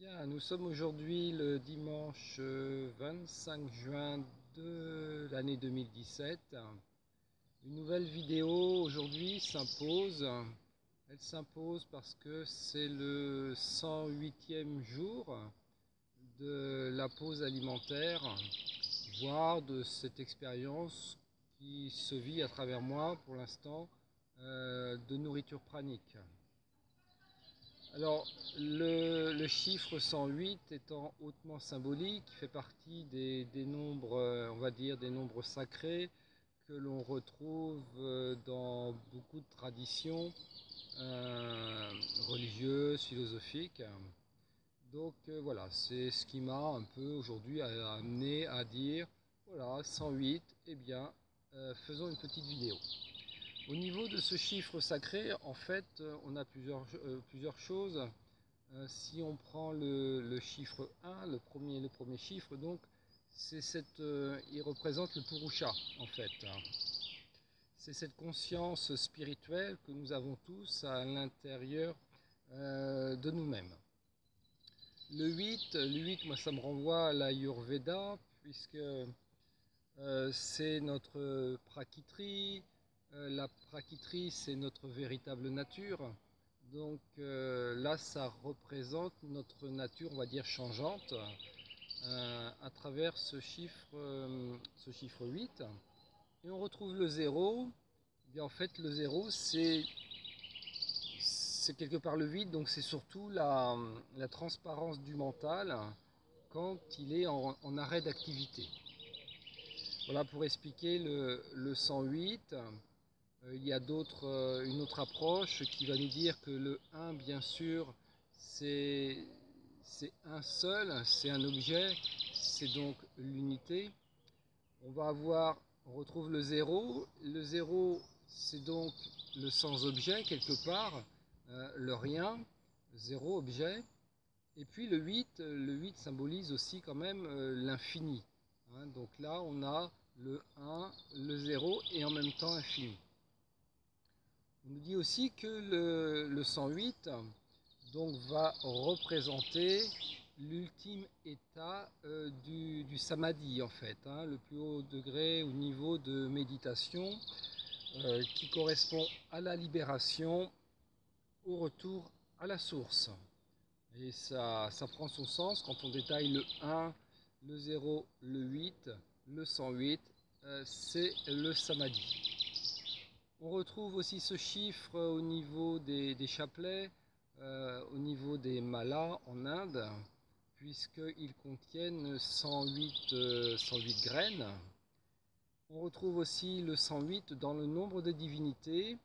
Bien, nous sommes aujourd'hui le dimanche 25 juin de l'année 2017. Une nouvelle vidéo aujourd'hui s'impose. Elle s'impose parce que c'est le 108e jour de la pause alimentaire, voire de cette expérience qui se vit à travers moi pour l'instant de nourriture pranique. Alors, le chiffre 108 étant hautement symbolique, fait partie des nombres, on va dire, des nombres sacrés que l'on retrouve dans beaucoup de traditions religieuses, philosophiques. Donc voilà, c'est ce qui m'a un peu aujourd'hui amené à dire, voilà, 108, eh bien, faisons une petite vidéo. Au niveau de ce chiffre sacré, en fait, on a plusieurs choses. Si on prend le chiffre 1, le premier chiffre, donc, il représente le Purusha, en fait. C'est cette conscience spirituelle que nous avons tous à l'intérieur de nous-mêmes. Le 8, moi, ça me renvoie à l'Ayurveda, puisque c'est notre Prakriti. La Prakriti, c'est notre véritable nature. Donc là, ça représente notre nature, on va dire, changeante, à travers ce chiffre 8. Et on retrouve le 0. Eh bien, en fait, le 0, c'est quelque part le vide, donc c'est surtout la transparence du mental quand il est en arrêt d'activité. Voilà pour expliquer le 108. Il y a une autre approche qui va nous dire que le 1, bien sûr, c'est un seul, c'est un objet, c'est donc l'unité. On retrouve le 0. Le 0, c'est donc le sans-objet quelque part, le rien, zéro objet. Et puis le 8 symbolise aussi quand même l'infini. Donc là, on a le 1, le 0 et en même temps infini. On nous dit aussi que le 108 donc, va représenter l'ultime état du samadhi en fait, le plus haut degré au niveau de méditation qui correspond à la libération, au retour à la source. Et ça prend son sens quand on détaille le 1, le 0, le 8, le 108, c'est le samadhi. On retrouve aussi ce chiffre au niveau des chapelets, au niveau des malas en Inde, puisqu'ils contiennent 108 graines. On retrouve aussi le 108 dans le nombre des divinités,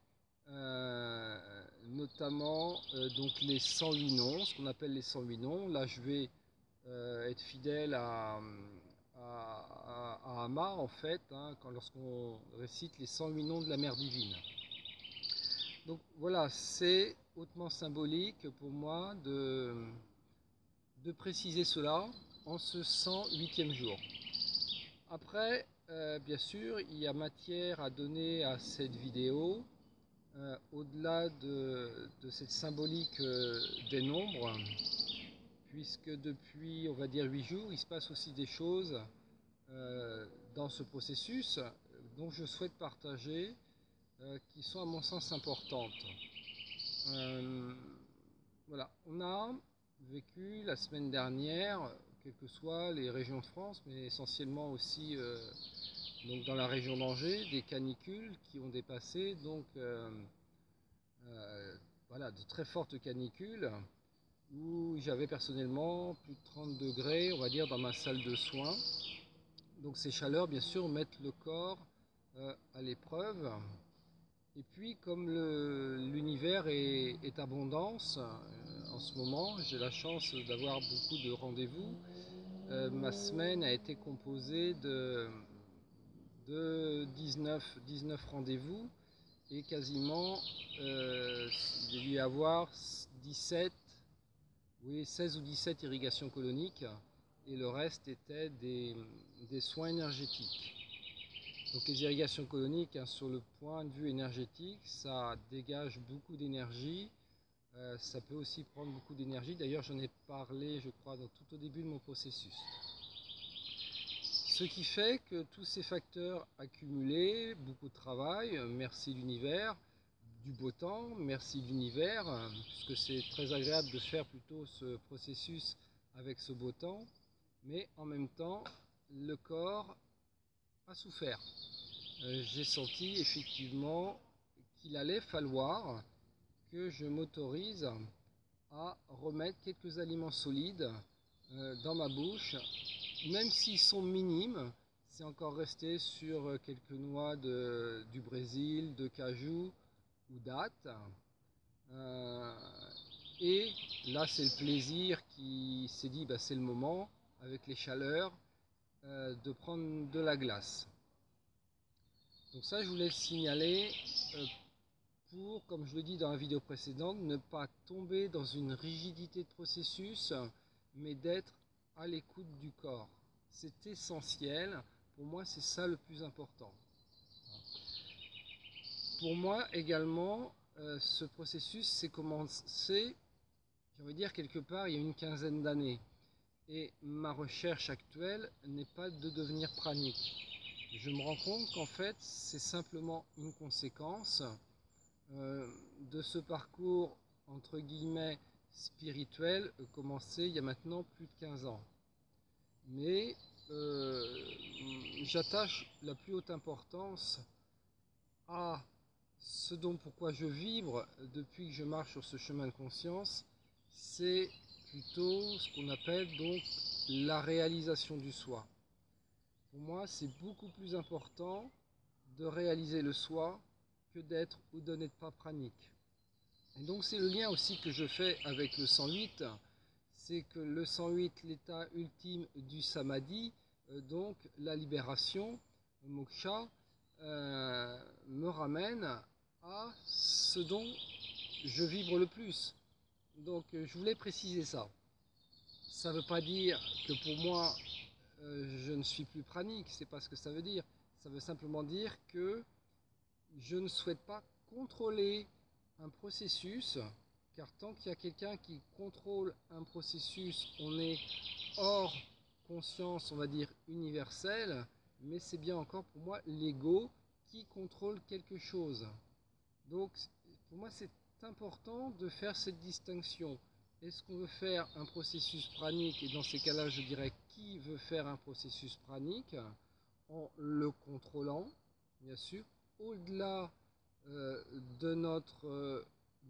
notamment donc les 108 noms, ce qu'on appelle les 108 noms. Là, je vais être fidèle à Ama, en fait, lorsqu'on récite les 108 noms de la Mère Divine. Donc voilà, c'est hautement symbolique pour moi de préciser cela en ce 108e jour. Après, bien sûr, il y a matière à donner à cette vidéo, au-delà de cette symbolique des nombres, puisque depuis, on va dire, 8 jours, il se passe aussi des choses dans ce processus dont je souhaite partager, qui sont à mon sens importantes. Voilà, on a vécu la semaine dernière, quelles que soient les régions de France, mais essentiellement aussi donc dans la région d'Angers, des canicules qui ont dépassé donc voilà, de très fortes canicules où j'avais personnellement plus de 30 degrés, on va dire, dans ma salle de soins. Donc ces chaleurs, bien sûr, mettent le corps à l'épreuve. Et puis, comme l'univers est abondance, en ce moment, j'ai la chance d'avoir beaucoup de rendez-vous. Ma semaine a été composée de 19 rendez-vous et quasiment il y a dû y avoir 16 ou 17 irrigations coloniques et le reste était des soins énergétiques. Donc les irrigations coloniques, sur le point de vue énergétique, ça dégage beaucoup d'énergie ça peut aussi prendre beaucoup d'énergie. D'ailleurs, j'en ai parlé, je crois, tout au début de mon processus. Ce qui fait que tous ces facteurs accumulés, beaucoup de travail, merci l'univers, du beau temps, merci l'univers, puisque c'est très agréable de faire plutôt ce processus avec ce beau temps, mais en même temps, le corps a souffert. J'ai senti effectivement qu'il allait falloir que je m'autorise à remettre quelques aliments solides dans ma bouche, même s'ils sont minimes. C'est encore resté sur quelques noix du Brésil, de cajou ou dattes. Et là, c'est le plaisir qui s'est dit, bah, c'est le moment, avec les chaleurs, de prendre de la glace. Donc ça, je voulais le signaler pour, comme je le dis dans la vidéo précédente, ne pas tomber dans une rigidité de processus, mais d'être à l'écoute du corps. C'est essentiel. Pour moi, c'est ça le plus important. Pour moi également, ce processus s'est commencé, j'ai envie de dire, quelque part il y a une quinzaine d'années. Et ma recherche actuelle n'est pas de devenir pranique. Je me rends compte qu'en fait, c'est simplement une conséquence de ce parcours, entre guillemets, spirituel, commencé il y a maintenant plus de 15 ans. Mais j'attache la plus haute importance à ce dont pourquoi je vibre depuis que je marche sur ce chemin de conscience, c'est plutôt ce qu'on appelle donc la réalisation du soi. Pour moi, c'est beaucoup plus important de réaliser le soi que d'être ou de n'être pas pranique. Et donc c'est le lien aussi que je fais avec le 108, c'est que le 108, l'état ultime du samadhi, donc la libération, le moksha, me ramène à ce dont je vibre le plus. Donc je voulais préciser ça. Ça ne veut pas dire que pour moi je ne suis plus pranique, c'est pas ce que ça veut dire. Ça veut simplement dire que je ne souhaite pas contrôler un processus, car tant qu'il y a quelqu'un qui contrôle un processus, on est hors conscience, on va dire universelle, mais c'est bien encore pour moi l'ego qui contrôle quelque chose. Donc pour moi c'est important de faire cette distinction. Est-ce qu'on veut faire un processus pranique? Et dans ces cas-là, je dirais qui veut faire un processus pranique en le contrôlant, bien sûr, au-delà de notre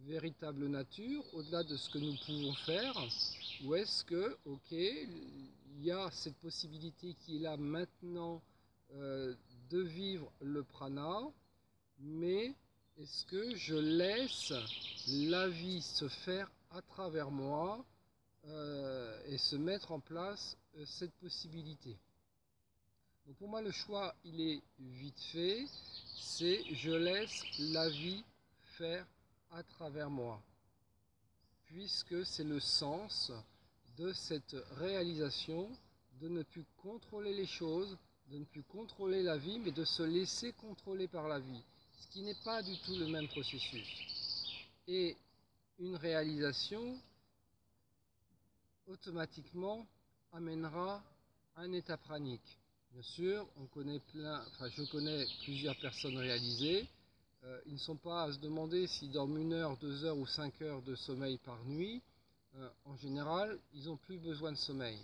véritable nature, au-delà de ce que nous pouvons faire, ou est-ce que, ok, il y a cette possibilité qui est là maintenant de vivre le prana, mais est-ce que je laisse la vie se faire à travers moi et se mettre en place cette possibilité? Donc pour moi le choix il est vite fait, c'est je laisse la vie faire à travers moi, puisque c'est le sens de cette réalisation de ne plus contrôler les choses, de ne plus contrôler la vie, mais de se laisser contrôler par la vie, ce qui n'est pas du tout le même processus. Et une réalisation automatiquement amènera un état pranique. Bien sûr, je connais plusieurs personnes réalisées. Ils ne sont pas à se demander s'ils dorment 1 heure, 2 heures ou 5 heures de sommeil par nuit. En général, ils n'ont plus besoin de sommeil.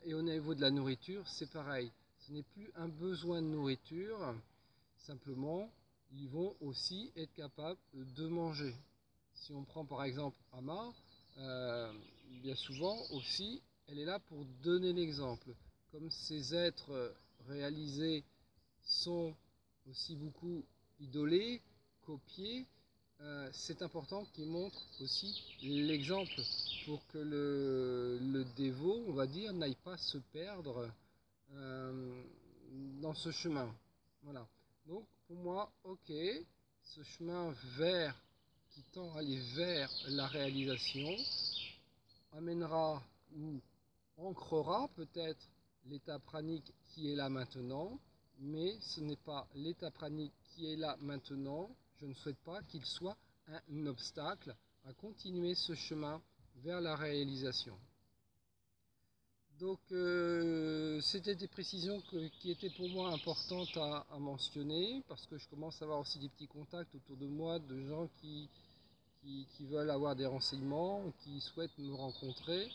Et au niveau de la nourriture, c'est pareil. Ce n'est plus un besoin de nourriture, simplement, ils vont aussi être capables de manger. Si on prend par exemple Ama, bien souvent aussi, elle est là pour donner l'exemple. Comme ces êtres réalisés sont aussi beaucoup idolés, copiés, c'est important qu'ils montrent aussi l'exemple pour que le dévot, on va dire, n'aille pas se perdre dans ce chemin. Voilà. Donc pour moi, ok, ce chemin qui tend à aller vers la réalisation amènera ou ancrera peut-être l'état pranique qui est là maintenant, mais ce n'est pas l'état pranique qui est là maintenant. Je ne souhaite pas qu'il soit un obstacle à continuer ce chemin vers la réalisation. Donc c'était des précisions qui étaient pour moi importantes à mentionner, parce que je commence à avoir aussi des petits contacts autour de moi de gens qui veulent avoir des renseignements, qui souhaitent me rencontrer.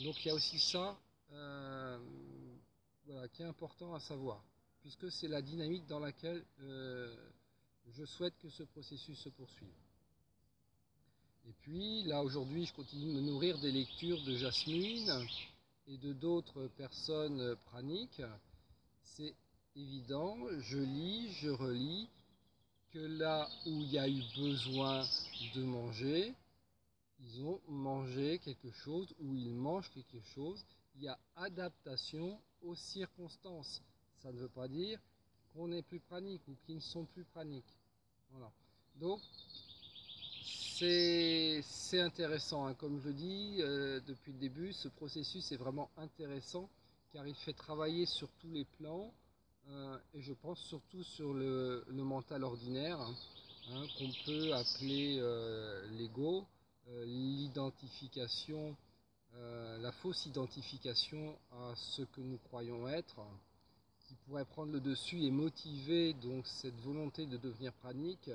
Donc il y a aussi ça voilà, qui est important à savoir, puisque c'est la dynamique dans laquelle je souhaite que ce processus se poursuive. Et puis là aujourd'hui je continue de me nourrir des lectures de Jasmine et de d'autres personnes praniques. C'est évident, je lis, je relis, que là où il y a eu besoin de manger, ils ont mangé quelque chose, ou ils mangent quelque chose. Il y a adaptation aux circonstances. Ça ne veut pas dire qu'on n'est plus pranique ou qu'ils ne sont plus praniques. Voilà. Donc, c'est intéressant, hein. Comme je dis depuis le début, ce processus est vraiment intéressant car il fait travailler sur tous les plans et je pense surtout sur le mental ordinaire, hein, qu'on peut appeler l'ego, l'identification, la fausse identification à ce que nous croyons être, qui pourrait prendre le dessus et motiver donc cette volonté de devenir pranique,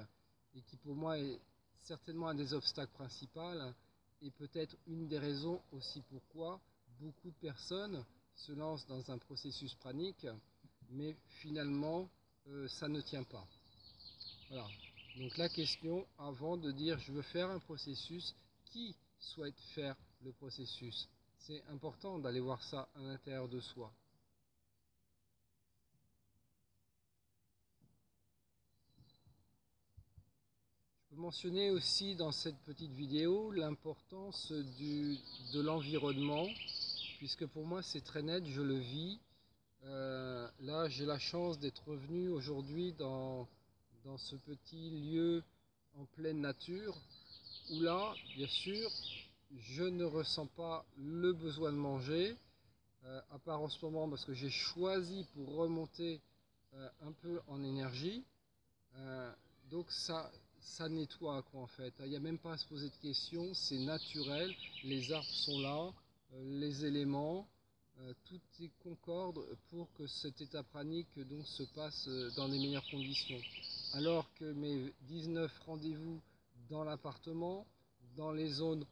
et qui pour moi est certainement un des obstacles principaux et peut-être une des raisons aussi pourquoi beaucoup de personnes se lancent dans un processus pranique, mais finalement ça ne tient pas. Voilà. Donc la question, avant de dire je veux faire un processus, qui souhaite faire le processus? C'est important d'aller voir ça à l'intérieur de soi. Je peux mentionner aussi dans cette petite vidéo l'importance de l'environnement, puisque pour moi c'est très net, je le vis. Là j'ai la chance d'être revenu aujourd'hui dans ce petit lieu en pleine nature, où là, bien sûr, je ne ressens pas le besoin de manger, à part en ce moment parce que j'ai choisi pour remonter un peu en énergie. Donc ça nettoie quoi en fait. Il n'y a même pas à se poser de questions, c'est naturel, les arbres sont là, les éléments, tout est concorde pour que cet état pranique donc se passe dans les meilleures conditions. Alors que mes 19 rendez-vous dans l'appartement, dans les ondes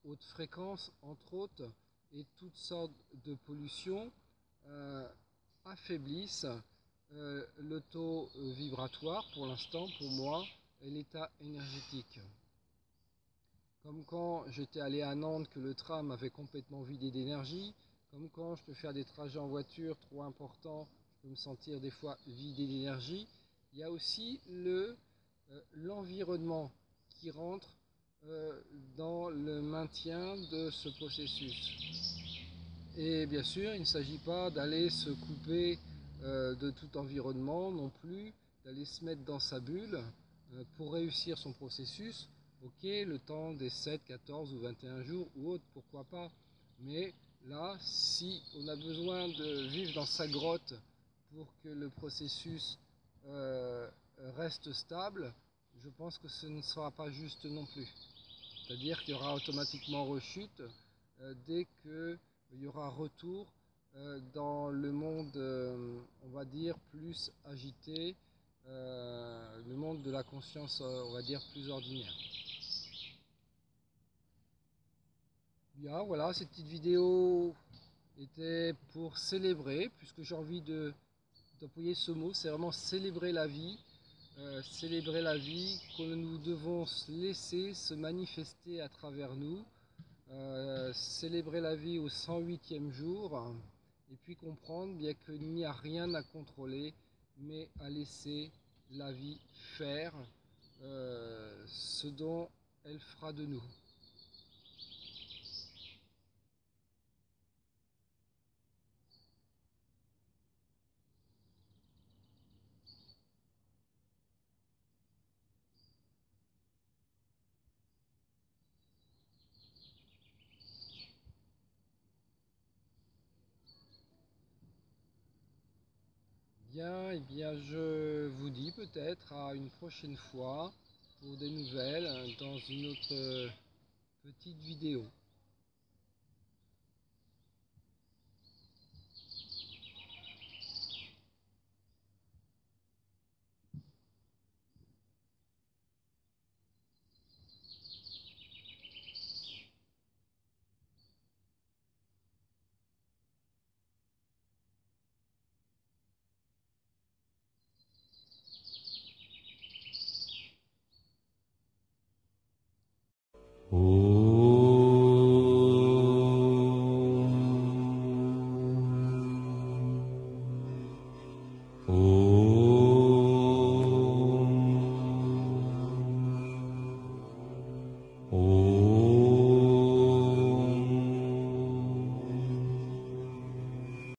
haute fréquence entre autres, et toutes sortes de pollutions affaiblissent le taux vibratoire pour l'instant pour moi et l'état énergétique. Comme quand j'étais allé à Nantes que le tram avait complètement vidé d'énergie, comme quand je peux faire des trajets en voiture trop importants, je peux me sentir des fois vidé d'énergie. Il y a aussi l'environnement qui rentre dans le maintien de ce processus. Et bien sûr, il ne s'agit pas d'aller se couper de tout environnement non plus, d'aller se mettre dans sa bulle pour réussir son processus. Ok, le temps des 7, 14 ou 21 jours ou autre, pourquoi pas. Mais là, si on a besoin de vivre dans sa grotte pour que le processus reste stable, je pense que ce ne sera pas juste non plus. C'est-à-dire qu'il y aura automatiquement rechute dès qu'il y aura retour dans le monde, on va dire, plus agité, le monde de la conscience, on va dire, plus ordinaire. Bien, voilà, cette petite vidéo était pour célébrer, puisque j'ai envie d'employer ce mot, c'est vraiment célébrer la vie. Célébrer la vie que nous devons laisser se manifester à travers nous, célébrer la vie au 108e jour, et puis comprendre bien qu'il n'y a rien à contrôler, mais à laisser la vie faire ce dont elle fera de nous. Bien, et bien je vous dis peut-être à une prochaine fois pour des nouvelles dans une autre petite vidéo.